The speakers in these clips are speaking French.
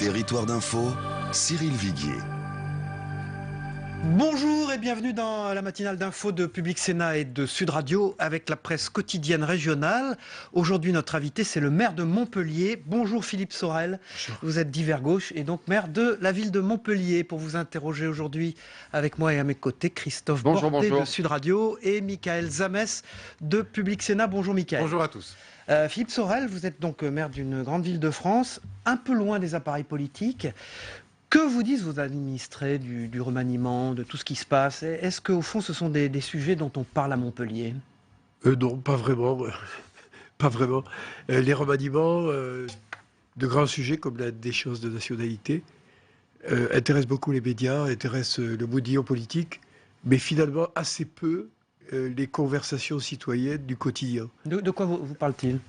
Territoire d'info, Cyril Viguier. Bonjour et bienvenue dans la matinale d'info de Public Sénat et de Sud Radio avec la presse quotidienne régionale. Aujourd'hui, notre invité, c'est le maire de Montpellier. Bonjour Philippe Sorel. Bonjour. Vous êtes d'Hiver Gauche et donc maire de la ville de Montpellier. Pour vous interroger aujourd'hui avec moi et à mes côtés, Christophe Bordet de Sud Radio et Michael Zamès de Public Sénat. Bonjour Michael. Bonjour à tous. Philippe Sorel, vous êtes donc maire d'une grande ville de France, un peu loin des appareils politiques. Que vous disent vos administrés du remaniement, de tout ce qui se passe? Est-ce qu'au fond, ce sont des sujets dont on parle à Montpellier? Non, pas vraiment. Pas vraiment. Les remaniements de grands sujets comme la déchéance de nationalité intéressent beaucoup les médias, intéressent le modillon politique, mais finalement assez peu les conversations citoyennes du quotidien. De quoi vous parle-t-il?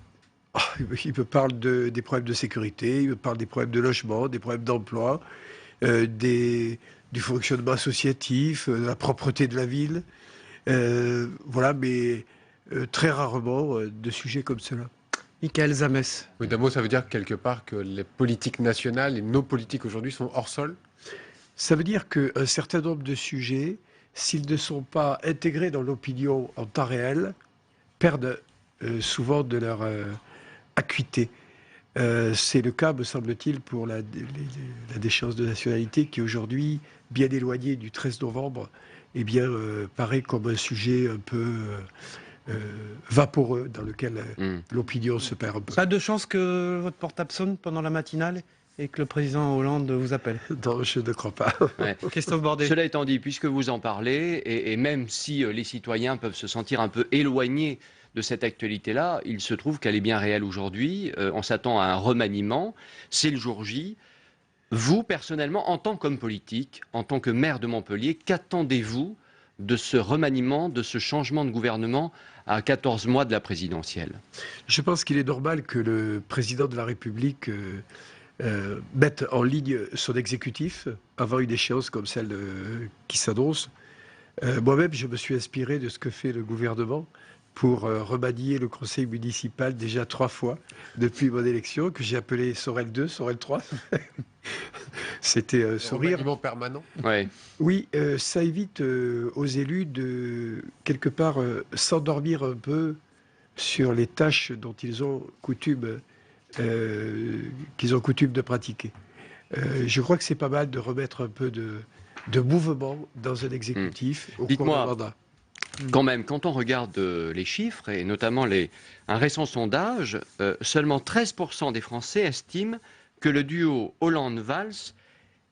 Il me parle des problèmes de sécurité, il me parle des problèmes de logement, des problèmes d'emploi, du fonctionnement associatif, de la propreté de la ville. Voilà, mais très rarement de sujets comme cela. Michael Zamès. Oui, d'un mot, ça veut dire quelque part que les politiques nationales et nos politiques aujourd'hui sont hors sol? Ça veut dire qu'un certain nombre de sujets, s'ils ne sont pas intégrés dans l'opinion en temps réel, perdent souvent de leur acuité. C'est le cas, me semble-t-il, pour la déchéance de nationalité qui aujourd'hui, bien éloignée du 13 novembre, eh bien, paraît comme un sujet un peu vaporeux dans lequel l'opinion se perd un peu. Pas de chance que votre portable sonne pendant la matinale et que le président Hollande vous appelle? Non, je ne crois pas. Ouais. Christophe Bordet. Cela étant dit, puisque vous en parlez, et même si les citoyens peuvent se sentir un peu éloignés de cette actualité-là, il se trouve qu'elle est bien réelle aujourd'hui. On s'attend à un remaniement. C'est le jour J. Vous, personnellement, en tant qu'homme politique, en tant que maire de Montpellier, qu'attendez-vous de ce remaniement, de ce changement de gouvernement à 14 mois de la présidentielle? Je pense qu'il est normal que le président de la République mette en ligne son exécutif avant une échéance comme celle qui s'annonce. Moi-même, je me suis inspiré de ce que fait le gouvernement pour remanier le conseil municipal déjà 3 fois depuis mon élection, que j'ai appelé Sorel 2, Sorel 3. C'était un sourire. Remaniement permanent. Ouais. Oui, ça évite aux élus de, quelque part, s'endormir un peu sur les tâches dont ils ont coutume de pratiquer. Je crois que c'est pas mal de remettre un peu de mouvement dans un exécutif au cours d'un mandat. Quand même, quand on regarde les chiffres, et notamment un récent sondage, seulement 13% des Français estiment que le duo Hollande-Valls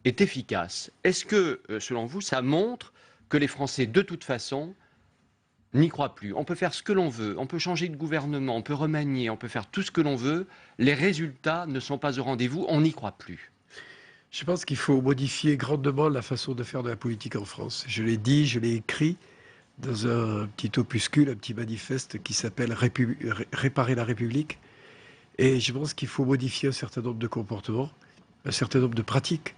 est efficace. Est-ce que, selon vous, ça montre que les Français, de toute façon, n'y croient plus? On peut faire ce que l'on veut, on peut changer de gouvernement, on peut remanier, on peut faire tout ce que l'on veut. Les résultats ne sont pas au rendez-vous, on n'y croit plus. Je pense qu'il faut modifier grandement la façon de faire de la politique en France. Je l'ai dit, je l'ai écrit dans un petit opuscule, un petit manifeste qui s'appelle Réparer la République. Et je pense qu'il faut modifier un certain nombre de comportements, un certain nombre de pratiques,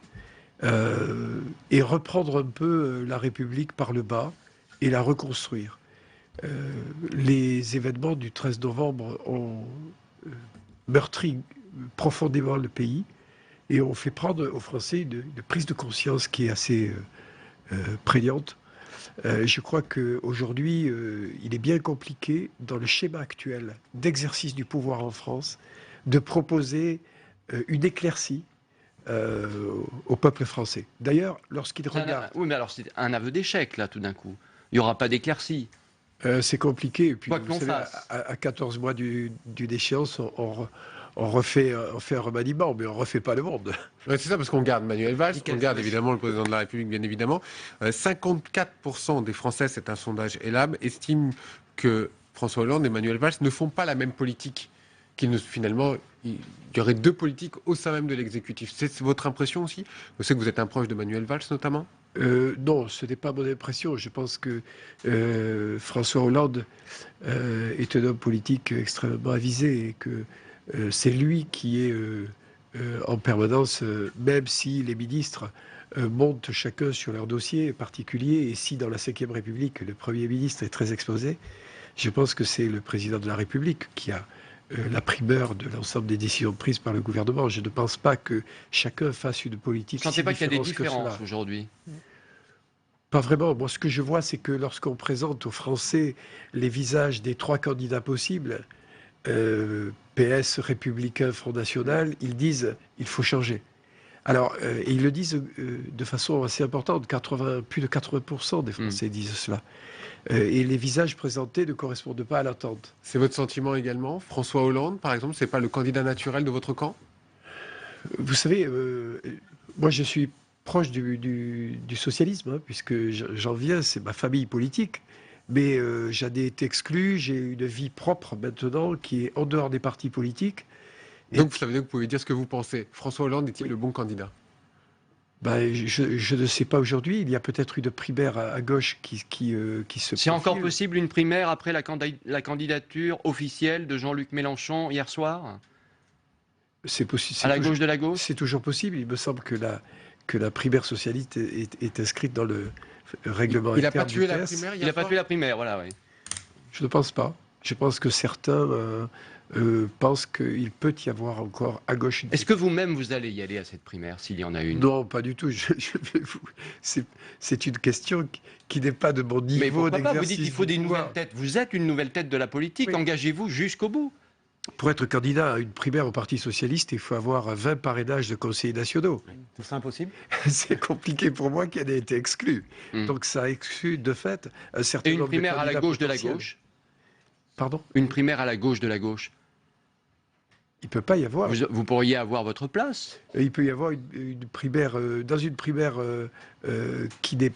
et reprendre un peu la République par le bas et la reconstruire. Les événements du 13 novembre ont meurtri profondément le pays et ont fait prendre aux Français une prise de conscience qui est assez prégnante. Je crois qu'aujourd'hui, il est bien compliqué, dans le schéma actuel d'exercice du pouvoir en France, de proposer une éclaircie au peuple français. D'ailleurs, lorsqu'il regarde... Oui, mais alors c'est un aveu d'échec, là, tout d'un coup. Il n'y aura pas d'éclaircie. C'est compliqué. Et puis, Quoi que l'on savez, fasse. à 14 mois d'une échéance, on fait un remaniement, mais on ne refait pas le monde. Ouais, c'est ça, parce qu'on garde Manuel Valls, on garde évidemment le président de la République, bien évidemment. 54% des Français, c'est un sondage ELAB, estiment que François Hollande et Manuel Valls ne font pas la même politique. Finalement, il y aurait 2 politiques au sein même de l'exécutif. C'est votre impression aussi? Je sais que vous êtes un proche de Manuel Valls, notamment. Non, ce n'est pas mon impression. Je pense que François Hollande est un homme politique extrêmement avisé et que c'est lui qui est en permanence, même si les ministres montent chacun sur leur dossier particulier, et si dans la Ve République, le Premier ministre est très exposé, je pense que c'est le président de la République qui a la primeur de l'ensemble des décisions prises par le gouvernement. Je ne pense pas que chacun fasse une politique. Vous ne sentez pas qu'il y a des différente différences aujourd'hui? Pas vraiment. Moi, ce que je vois, c'est que lorsqu'on présente aux Français les visages des 3 candidats possibles, PS, Républicain, Front National, ils disent il faut changer. Alors, et ils le disent de façon assez importante. Plus de 80% des Français disent cela. Et les visages présentés ne correspondent pas à l'attente. C'est votre sentiment également? François Hollande, par exemple, c'est pas le candidat naturel de votre camp? Vous savez, moi je suis proche du socialisme, hein, puisque j'en viens, c'est ma famille politique. Mais j'en ai été exclu, j'ai une vie propre maintenant qui est en dehors des partis politiques. Donc ça veut dire que vous pouvez dire ce que vous pensez. François Hollande est-il le bon candidat? Ben, je ne sais pas aujourd'hui. Il y a peut-être une primaire à gauche qui se C'est encore profile. possible une primaire après la candidature officielle de Jean-Luc Mélenchon hier soir? C'est possible. À la gauche de la gauche? C'est toujours possible. Il me semble que la primaire socialiste est inscrite dans le règlement Il n'a interne pas du tué la PS. primaire hier Il n'a pas soir? tué la primaire, voilà, oui. Je ne pense pas. Je pense que certains pensent qu'il peut y avoir encore à gauche une... Est-ce que vous-même, vous allez y aller à cette primaire, s'il y en a une? Non, pas du tout. C'est une question qui n'est pas de mon niveau Mais pourquoi pas? Vous d'exercice dites qu'il faut du des pouvoir. nouvelles têtes. Vous êtes une nouvelle tête de la politique. Oui. Engagez-vous jusqu'au bout. Pour être candidat à une primaire au Parti Socialiste, il faut avoir 20 parrainages de conseillers nationaux. C'est impossible. C'est compliqué pour moi qui en ait été exclu. Mm. Donc ça exclut de fait un certain Et une nombre de primaire à la candidats gauche de la potentiels. gauche? Pardon? Une primaire à la gauche de la gauche? Il ne peut pas y avoir. Vous pourriez avoir votre place. Il peut y avoir une primaire, dans une primaire qui n'est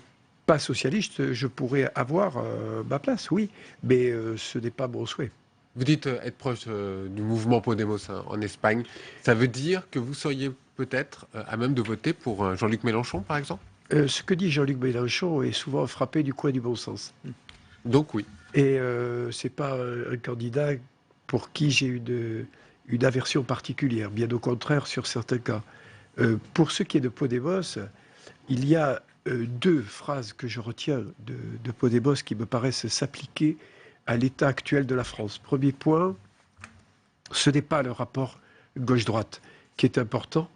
pas socialiste, je pourrais avoir ma place, oui. Mais ce n'est pas mon souhait. Vous dites être proche du mouvement Podemos en Espagne. Ça veut dire que vous seriez peut-être à même de voter pour Jean-Luc Mélenchon, par exemple? Ce que dit Jean-Luc Mélenchon est souvent frappé du coin du bon sens. Donc oui. Et ce n'est pas un candidat pour qui j'ai une aversion particulière, bien au contraire sur certains cas. Pour ce qui est de Podemos, il y a 2 phrases que je retiens de Podemos qui me paraissent s'appliquer à l'état actuel de la France. Premier point, ce n'est pas le rapport gauche-droite qui est important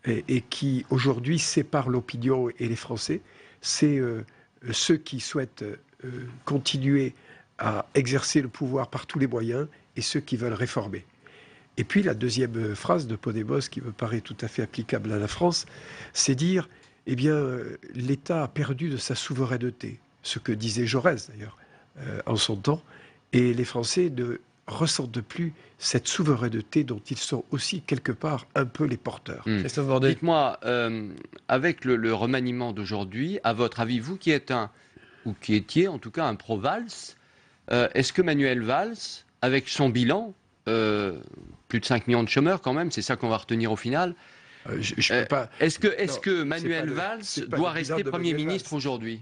et qui aujourd'hui sépare l'opinion et les Français. C'est ceux qui souhaitent continuer à exercer le pouvoir par tous les moyens et ceux qui veulent réformer. Et puis la deuxième phrase de Podemos qui me paraît tout à fait applicable à la France, c'est dire, eh bien, l'État a perdu de sa souveraineté, ce que disait Jaurès d'ailleurs en son temps, et les Français ne ressentent plus cette souveraineté dont ils sont aussi quelque part un peu les porteurs. Christophe Bordet. Dites-moi, avec le remaniement d'aujourd'hui, à votre avis, vous qui êtes ou qui étiez en tout cas un pro-Valls, est-ce que Manuel Valls, avec son bilan, plus de 5 millions de chômeurs quand même, c'est ça qu'on va retenir au final, Je peux pas... est-ce que c'est Manuel pas le- Valls c'est pas doit le bilan rester de Premier Manuel ministre Valls. aujourd'hui?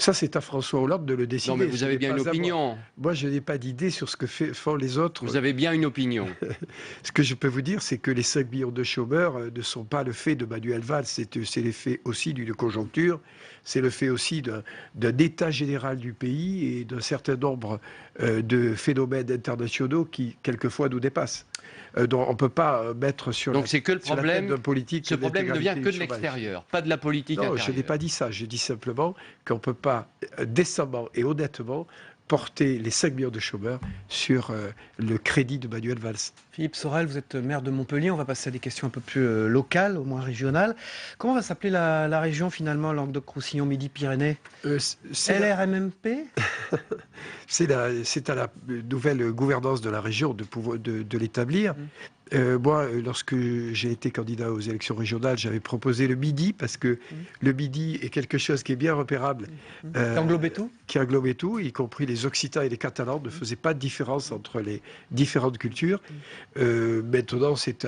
Ça, c'est à François Hollande de le décider. Non, mais vous Ce avez n'est bien pas une à moi. opinion. Moi, je n'ai pas d'idée sur ce que font les autres. Vous avez bien une opinion. Ce que je peux vous dire, c'est que les 5 millions de chômeurs ne sont pas le fait de Manuel Valls, c'est l'effet aussi d'une conjoncture, c'est le fait aussi d'un état général du pays et d'un certain nombre de phénomènes internationaux qui, quelquefois, nous dépassent. Donc, on ne peut pas mettre sur Donc la, c'est que le sur la tête problème, d'un politique ce problème ne vient l'intégralité que de du chômage. l'extérieur, pas de la politique Non, intérieure. je n'ai pas dit ça. Je dis simplement qu'on ne peut pas décemment et honnêtement porter les 5 millions de chômeurs sur le crédit de Manuel Valls. Philippe Sorel, vous êtes maire de Montpellier. On va passer à des questions un peu plus locales, au moins régionales. Comment va s'appeler la région finalement, Languedoc-Roussillon, Midi-Pyrénées? LRMMP? C'est à la nouvelle gouvernance de la région de l'établir. Moi, lorsque j'ai été candidat aux élections régionales, j'avais proposé le Midi, parce que le Midi est quelque chose qui est bien repérable. Qui englobait tout? Qui englobait tout, y compris les Occitans et les Catalans, ne faisaient pas de différence entre les différentes cultures. Maintenant, c'est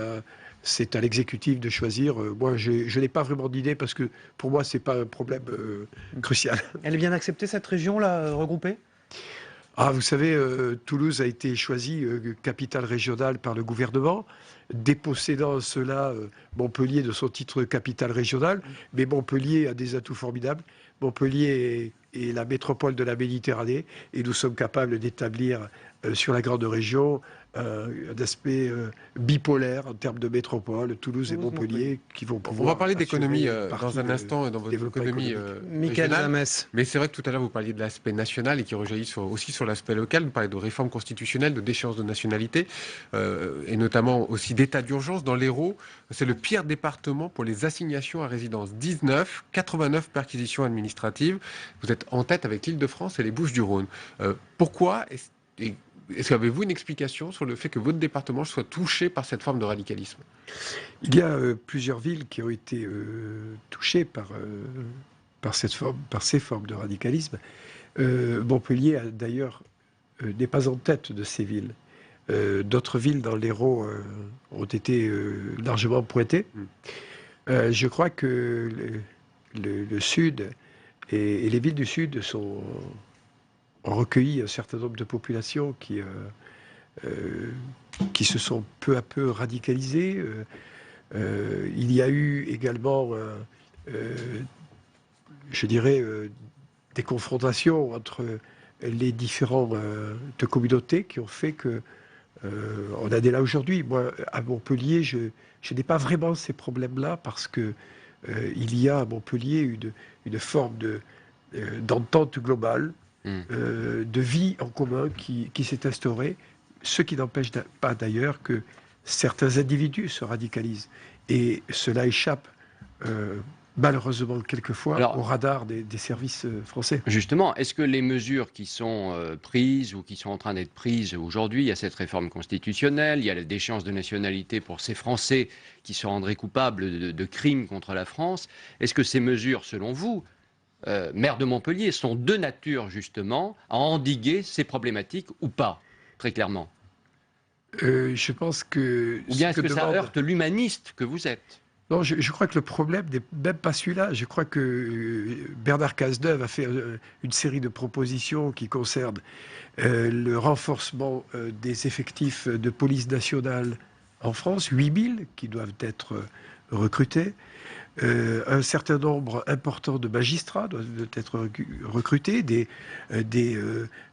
à l'exécutif de choisir. Moi, je n'ai pas vraiment d'idée, parce que pour moi, ce n'est pas un problème crucial. Elle est bien acceptée, cette région-là, regroupée? Ah, vous savez, Toulouse a été choisie capitale régionale par le gouvernement, dépossédant cela Montpellier de son titre de capitale régionale. Mais Montpellier a des atouts formidables. Montpellier est la métropole de la Méditerranée et nous sommes capables d'établir sur la grande région, d'aspect bipolaire en termes de métropole, Toulouse et Montpellier, qui vont pouvoir... On va parler d'économie assurer dans un instant dans votre développement économie Michael régionale. Zamès. Mais c'est vrai que tout à l'heure, vous parliez de l'aspect national et qui rejaillit aussi sur l'aspect local. Vous parlez de réforme constitutionnelle, de déchéance de nationalité, et notamment aussi d'état d'urgence. Dans l'Hérault, c'est le pire département pour les assignations à résidence. 19, 89 perquisitions administratives. Vous êtes en tête avec l'Île-de-France et les Bouches-du-Rhône. Pourquoi est-ce qu'avez-vous une explication sur le fait que votre département soit touché par cette forme de radicalisme? Il y a plusieurs villes qui ont été touchées par ces formes de radicalisme. Montpellier, d'ailleurs, n'est pas en tête de ces villes. D'autres villes dans l'Hérault ont été largement pointées. Je crois que le Sud et les villes du Sud ont recueilli un certain nombre de populations qui se sont peu à peu radicalisées. Il y a eu également, je dirais, des confrontations entre les différentes communautés qui ont fait que on en est là aujourd'hui. Moi, à Montpellier, je n'ai pas vraiment ces problèmes-là parce que il y a à Montpellier une forme d'entente globale, de vie en commun qui s'est instaurée, ce qui n'empêche pas d'ailleurs que certains individus se radicalisent. Et cela échappe malheureusement quelquefois au radar des services français. Justement, est-ce que les mesures qui sont prises ou qui sont en train d'être prises aujourd'hui, il y a cette réforme constitutionnelle, il y a la déchéance de nationalité pour ces Français qui se rendraient coupables de crimes contre la France, est-ce que ces mesures, selon vous, maire de Montpellier, sont de nature justement à endiguer ces problématiques ou pas, très clairement? Je pense que... Ou bien est-ce que ça heurte l'humaniste que vous êtes? Non, je crois que le problème n'est même pas celui-là. Je crois que Bernard Cazeneuve a fait une série de propositions qui concernent le renforcement des effectifs de police nationale en France, 8000 qui doivent être recrutés. Un certain nombre important de magistrats doivent être recrutés, des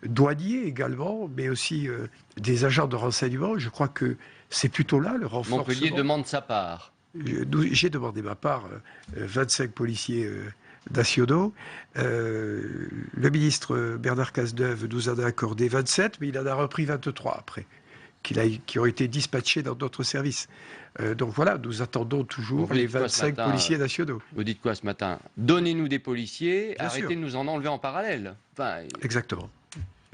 douaniers également, mais aussi des agents de renseignement. Je crois que c'est plutôt là le renforcement. Montpellier demande sa part. J'ai demandé ma part, 25 policiers nationaux. Le ministre Bernard Cazeneuve nous en a accordé 27, mais il en a repris 23 après, qui ont été dispatchés dans d'autres services. Donc voilà, nous attendons toujours les 25 policiers nationaux. Vous dites quoi ce matin? Donnez-nous des policiers, Bien arrêtez sûr. de nous en enlever en parallèle. Enfin, Exactement.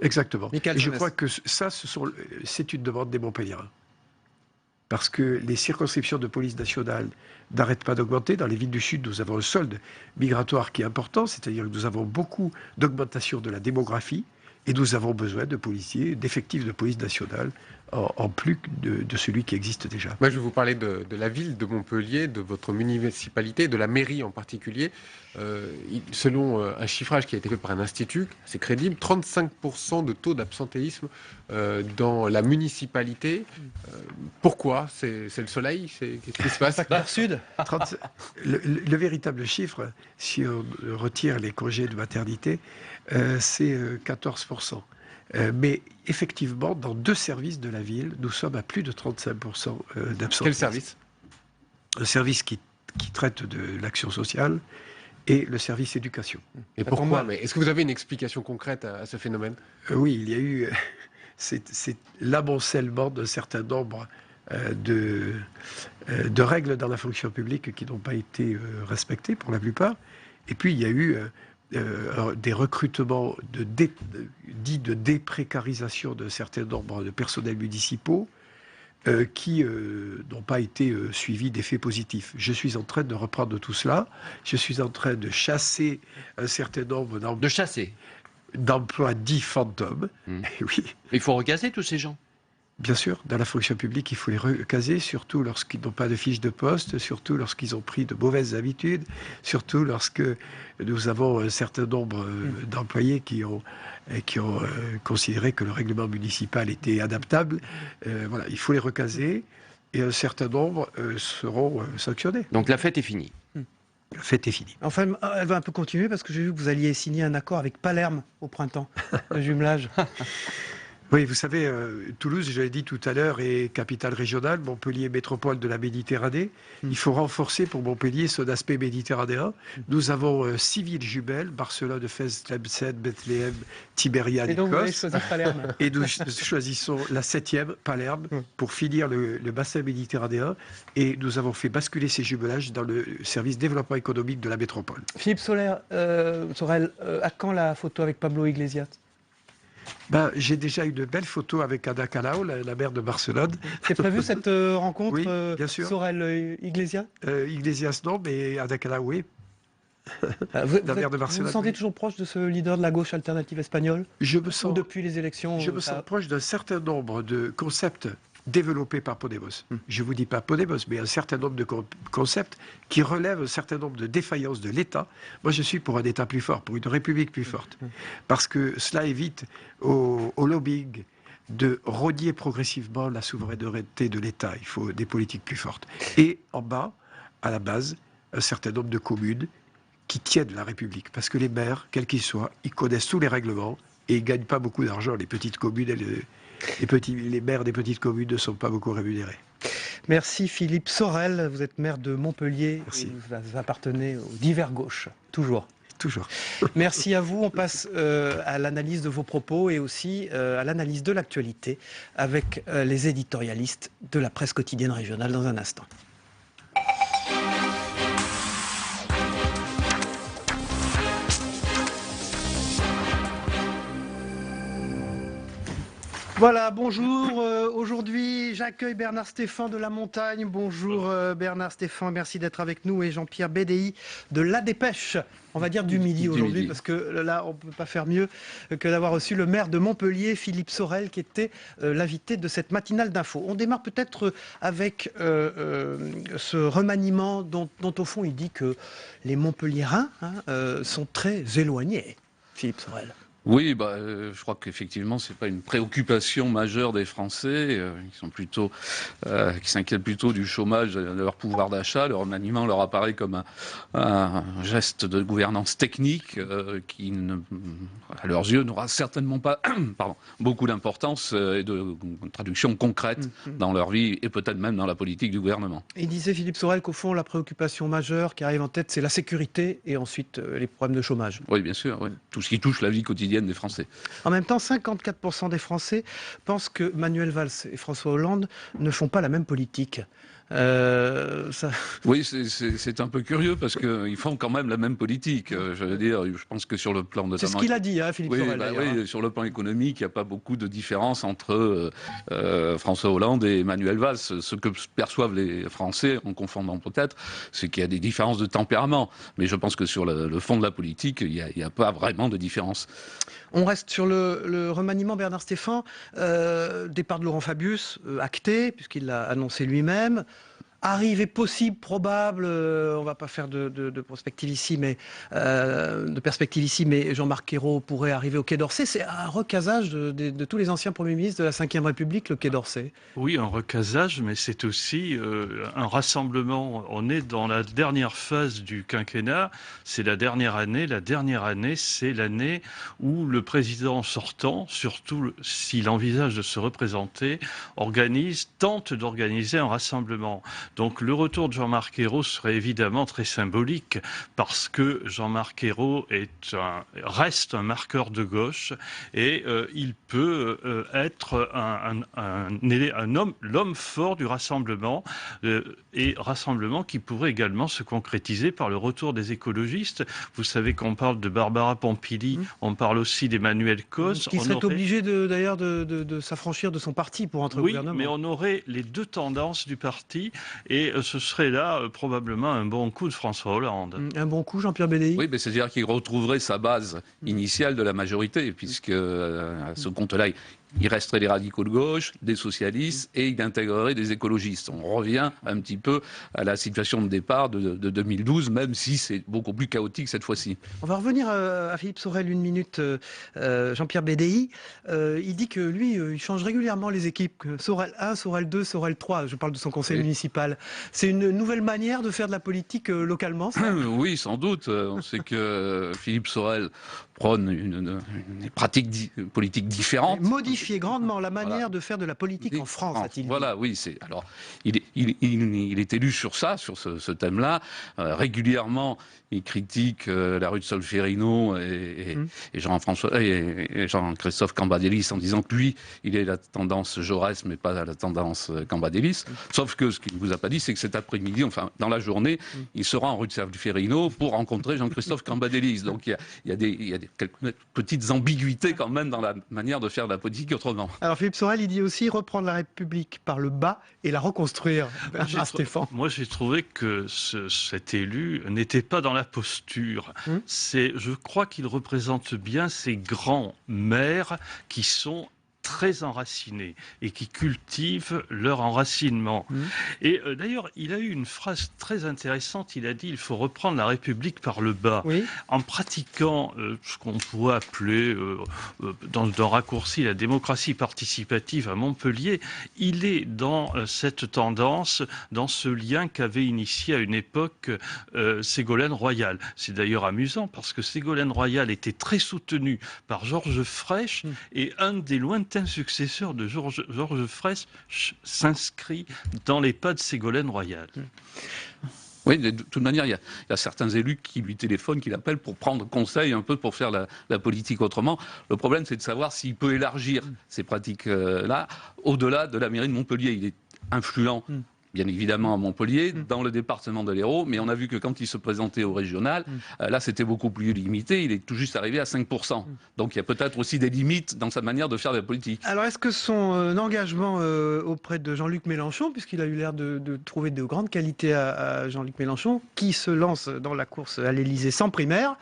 Exactement. Michael Et je Zamès. crois que ça, c'est une demande des Montpelliérains. Parce que les circonscriptions de police nationale n'arrêtent pas d'augmenter. Dans les villes du Sud, nous avons un solde migratoire qui est important, c'est-à-dire que nous avons beaucoup d'augmentation de la démographie et nous avons besoin de policiers, d'effectifs de police nationale, en plus de celui qui existe déjà. Moi, je vais vous parler de la ville de Montpellier, de votre municipalité, de la mairie en particulier. Selon un chiffrage qui a été fait par un institut, c'est crédible, 35% de taux d'absentéisme dans la municipalité. Pourquoi? C'est le soleil? Qu'est-ce qui se passe? Facteur Sud. Le véritable chiffre, si on retire les congés de maternité, c'est 14%. Mais effectivement, dans 2 services de la ville, nous sommes à plus de 35% d'absentéisme. Quel service? Un service qui traite de l'action sociale et le service éducation. Et pourquoi? Mais est-ce que vous avez une explication concrète à ce phénomène? Oui, il y a eu c'est l'amoncellement d'un certain nombre de règles dans la fonction publique qui n'ont pas été respectées pour la plupart. Et puis il y a eu des recrutements dits de déprécarisation d'un certain nombre de personnels municipaux qui n'ont pas été suivis d'effets positifs. Je suis en train de reprendre tout cela. Je suis en train de chasser un certain nombre d'emplois dits fantômes. Et oui. il faut recasser tous ces gens. Bien sûr, dans la fonction publique, il faut les recaser, surtout lorsqu'ils n'ont pas de fiche de poste, surtout lorsqu'ils ont pris de mauvaises habitudes, surtout lorsque nous avons un certain nombre d'employés qui ont considéré que le règlement municipal était adaptable. Voilà, il faut les recaser et un certain nombre seront sanctionnés. Donc la fête est finie. La fête est finie. Enfin, elle va un peu continuer parce que j'ai vu que vous alliez signer un accord avec Palerme au printemps, le jumelage. Oui, vous savez, Toulouse, je l'ai dit tout à l'heure, est capitale régionale, Montpellier métropole de la Méditerranée. Il faut renforcer pour Montpellier son aspect méditerranéen. Nous avons 6 villes jumelles, Barcelone, Fès, Tlemcen, Bethléem, Tibériade Et et donc vous avez Kos. choisi Palerme. Et nous choisissons la 7e, Palerme, pour finir le bassin méditerranéen. Et nous avons fait basculer ces jumelages dans le service développement économique de la métropole. Philippe Sorel, à quand la photo avec Pablo Iglesias? J'ai déjà eu de belles photos avec Ada Colau, la maire de Barcelone. C'est prévu cette rencontre, Oui, bien sûr. Sorel-Iglesias? Iglesias non, mais Ada Colau, oui. Vous La maire de vous Barcelone, sentez oui. toujours proche de ce leader de la gauche alternative espagnole? Je me Ou sens, depuis les élections je me ça- sens proche d'un certain nombre de concepts développés par Podemos. Je ne vous dis pas Podemos, mais un certain nombre de concepts qui relèvent un certain nombre de défaillances de l'État. Moi, je suis pour un État plus fort, pour une République plus forte. Parce que cela évite au lobbying de rogner progressivement la souveraineté de l'État. Il faut des politiques plus fortes. Et en bas, à la base, un certain nombre de communes qui tiennent la République. Parce que les maires, quels qu'ils soient, ils connaissent tous les règlements et ils ne gagnent pas beaucoup d'argent. Les petites communes, les maires des petites communes ne sont pas beaucoup rémunérés. Merci Philippe Sorel, vous êtes maire de Montpellier. Merci. Et vous appartenez aux divers gauches, toujours. Toujours. Merci à vous. On passe à l'analyse de vos propos et aussi à l'analyse de l'actualité avec les éditorialistes de la presse quotidienne régionale dans un instant. Voilà, bonjour. Aujourd'hui, j'accueille Bernard Stéphan de La Montagne. Bonjour Bernard Stéphan, merci d'être avec nous. Et Jean-Pierre BDI de La Dépêche. On va dire du Midi aujourd'hui, parce que là, on ne peut pas faire mieux que d'avoir reçu le maire de Montpellier, Philippe Sorel, qui était l'invité de cette matinale d'info. On démarre peut-être avec ce remaniement dont au fond il dit que les Montpelliérains sont très éloignés, Philippe Sorel. Oui, je crois qu'effectivement, c'est pas une préoccupation majeure des Français. Qui sont plutôt, qui s'inquiètent plutôt du chômage, de leur pouvoir d'achat. Le remaniement leur apparaît comme un geste de gouvernance technique qui, à leurs yeux, n'aura certainement pas, beaucoup d'importance et de traduction concrète dans leur vie et peut-être même dans la politique du gouvernement. Il disait Philippe Sorel qu'au fond, la préoccupation majeure qui arrive en tête, c'est la sécurité et ensuite les problèmes de chômage. Oui, bien sûr. Oui. Tout ce qui touche la vie quotidienne des Français. En même temps, 54% des Français pensent que Manuel Valls et François Hollande ne font pas la même politique. Oui, c'est un peu curieux parce qu'ils font quand même la même politique. Je veux dire, je pense que sur le plan notamment... C'est ce qu'il a dit, Philippe Sorel. Oui, sur le plan économique, il n'y a pas beaucoup de différence entre François Hollande et Manuel Valls. Ce que perçoivent les Français, en confondant peut-être, c'est qu'il y a des différences de tempérament. Mais je pense que sur le fond de la politique, il n'y a pas vraiment de différence. On reste sur le remaniement Bernard Stéphan. Départ de Laurent Fabius, acté, puisqu'il l'a annoncé lui-même. Arrivée possible, probable, on ne va pas faire de perspective ici, mais Jean-Marc Ayrault pourrait arriver au Quai d'Orsay. C'est un recasage de tous les anciens premiers ministres de la Ve République, le Quai d'Orsay. Oui, un recasage, mais c'est aussi un rassemblement. On est dans la dernière phase du quinquennat, c'est la dernière année. La dernière année, c'est l'année où le président sortant, surtout s'il envisage de se représenter, tente d'organiser un rassemblement. Donc le retour de Jean-Marc Ayrault serait évidemment très symbolique parce que Jean-Marc Ayrault reste un marqueur de gauche et il peut être l'homme fort du rassemblement et rassemblement qui pourrait également se concrétiser par le retour des écologistes. Vous savez qu'on parle de Barbara Pompili, on parle aussi d'Emmanuel Causse. Qui serait obligé d'ailleurs de s'affranchir de son parti pour entrer au gouvernement. Oui, mais on aurait les deux tendances du parti. Et ce serait là probablement un bon coup de François Hollande. Un bon coup, Jean-Pierre BDI? Oui, c'est-à-dire qu'il retrouverait sa base initiale de la majorité, puisque à ce compte-là, il resterait les radicaux de gauche, des socialistes, et il intégrerait des écologistes. On revient un petit peu à la situation de départ de 2012, même si c'est beaucoup plus chaotique cette fois-ci. On va revenir à Philippe Sorel une minute. Jean-Pierre BDI, il dit que lui, il change régulièrement les équipes. Sorel 1, Sorel 2, Sorel 3. Je parle de son conseil municipal. C'est une nouvelle manière de faire de la politique localement, ça? Oui, sans doute. On sait que Philippe Sorel prône une pratique politique différente. Modifie modifié grandement la manière de faire de la politique en France, a-t-il dit. Voilà, oui. Alors, il est élu sur ce thème-là. Régulièrement, il critique la rue de Solferino et Jean-Christophe Cambadélis en disant que lui, il est la tendance Jaurès, mais pas la tendance Cambadélis. Sauf que ce qu'il ne vous a pas dit, c'est que cet après-midi, enfin, dans la journée, il sera en rue de Solferino pour rencontrer Jean-Christophe Cambadélis. Donc, il y a quelques petites ambiguïtés quand même dans la manière de faire de la politique autrement. Alors, Philippe Sorel, il dit aussi reprendre la République par le bas et la reconstruire. Stéphane. Moi, j'ai trouvé que cet élu n'était pas dans la posture. Je crois qu'il représente bien ces grands maires qui sont très enracinés et qui cultivent leur enracinement. Et d'ailleurs, il a eu une phrase très intéressante. Il a dit: il faut reprendre la République par le bas. Oui. En pratiquant ce qu'on pourrait appeler, dans un raccourci, la démocratie participative à Montpellier, il est dans cette tendance, dans ce lien qu'avait initié à une époque Ségolène Royal. C'est d'ailleurs amusant parce que Ségolène Royal était très soutenue par Georges Frêche et un des lointains successeur de Georges Frêche s'inscrit dans les pas de Ségolène Royal. Oui, de toute manière, il y a certains élus qui lui téléphonent, qui l'appellent pour prendre conseil un peu pour faire la politique autrement. Le problème, c'est de savoir s'il peut élargir ces pratiques-là au-delà de la mairie de Montpellier. Il est influent, bien évidemment, à Montpellier, dans le département de l'Hérault, mais on a vu que quand il se présentait au régional, là, c'était beaucoup plus limité. Il est tout juste arrivé à 5%. Donc, il y a peut-être aussi des limites dans sa manière de faire de la politique. Alors, est-ce que son engagement auprès de Jean-Luc Mélenchon, puisqu'il a eu l'air de trouver de grandes qualités à Jean-Luc Mélenchon, qui se lance dans la course à l'Élysée sans primaire,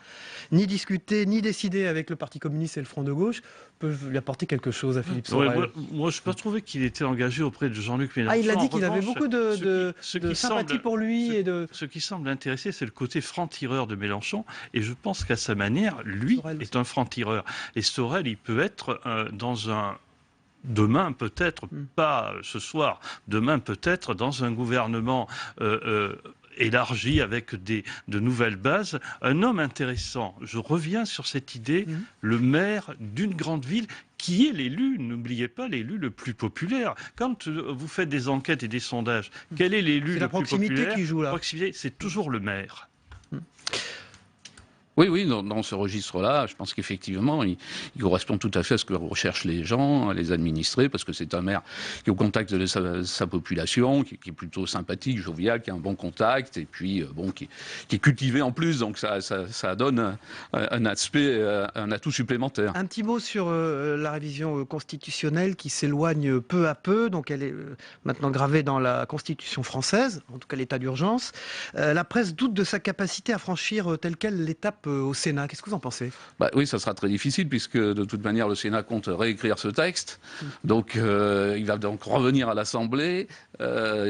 ni discuter, ni décider avec le Parti communiste et le Front de gauche, peut lui apporter quelque chose à Philippe Sorel? Moi, je n'ai pas trouvé qu'il était engagé auprès de Jean-Luc Mélenchon. Ah, il a dit qu'il avait beaucoup de sympathie pour lui. Ce qui semble intéresser, c'est le côté franc-tireur de Mélenchon. Et je pense qu'à sa manière, lui Sorel est un franc-tireur. Et Sorel, il peut être dans un... Demain, peut-être, pas ce soir, demain, peut-être, dans un gouvernement élargi avec de nouvelles bases, un homme intéressant. Je reviens sur cette idée, le maire d'une grande ville qui est l'élu, n'oubliez pas, l'élu le plus populaire. Quand vous faites des enquêtes et des sondages, quel est l'élu le plus populaire? C'est la proximité qui joue là. La proximité, c'est toujours le maire. Oui, dans ce registre-là, je pense qu'effectivement, il correspond tout à fait à ce que recherchent les gens, les administrés, parce que c'est un maire qui est au contact de sa population, qui est plutôt sympathique, jovial, qui a un bon contact, et puis qui est cultivé en plus, donc ça donne un aspect, un atout supplémentaire. Un petit mot sur la révision constitutionnelle qui s'éloigne peu à peu, donc elle est maintenant gravée dans la Constitution française, en tout cas l'état d'urgence. La presse doute de sa capacité à franchir telle quelle l'étape au Sénat. Qu'est-ce que vous en pensez? Oui, ça sera très difficile puisque de toute manière le Sénat compte réécrire ce texte. Donc il va donc revenir à l'Assemblée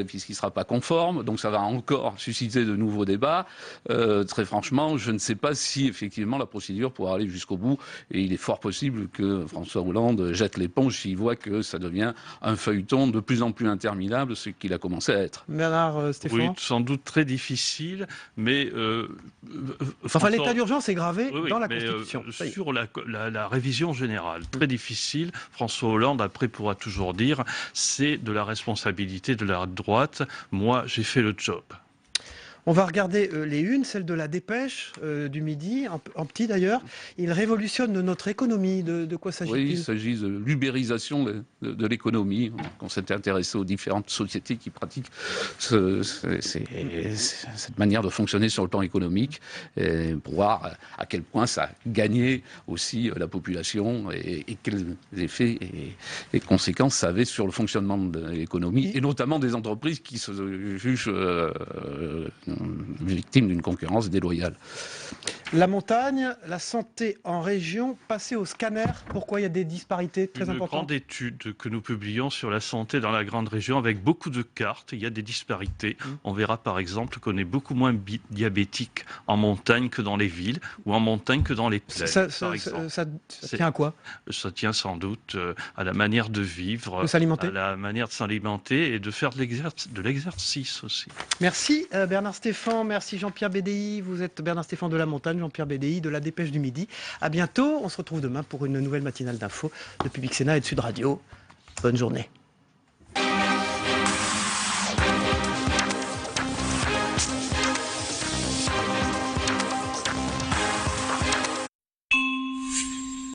puisqu'il ne sera pas conforme. Donc ça va encore susciter de nouveaux débats. Très franchement, je ne sais pas si effectivement la procédure pourra aller jusqu'au bout. Et il est fort possible que François Hollande jette l'éponge s'il voit que ça devient un feuilleton de plus en plus interminable, ce qu'il a commencé à être. Bernard Stéphane? Oui, sans doute très difficile, mais... Enfin, l'état d'urgence est gravé dans la Constitution. Sur la révision générale, très difficile. François Hollande, après, pourra toujours dire c'est de la responsabilité de la droite. Moi, j'ai fait le job. On va regarder les unes, celle de la Dépêche du Midi, en petit d'ailleurs. Il révolutionne notre économie. De quoi s'agit-il? Oui, il s'agit de l'ubérisation de l'économie. On s'était intéressé aux différentes sociétés qui pratiquent cette manière de fonctionner sur le plan économique pour voir à quel point ça a gagné aussi la population et quels effets et conséquences ça avait sur le fonctionnement de l'économie et notamment des entreprises qui se jugent victime d'une concurrence déloyale. La montagne, la santé en région, passée au scanner. Pourquoi il y a des disparités très importantes? Une grande étude que nous publions sur la santé dans la grande région avec beaucoup de cartes. Il y a des disparités. On verra par exemple qu'on est beaucoup moins diabétique en montagne que dans les villes ou en montagne que dans les plaines. Ça tient à quoi? Ça tient sans doute à la manière de vivre, à la manière de s'alimenter et de faire de l'exercice aussi. Merci Bernard Stéphane. Stéphan, merci Jean-Pierre Bédéi. Vous êtes Bernard Stéphan de La Montagne, Jean-Pierre Bédéi de La Dépêche du Midi. À bientôt, on se retrouve demain pour une nouvelle matinale d'info de Public Sénat et de Sud Radio. Bonne journée.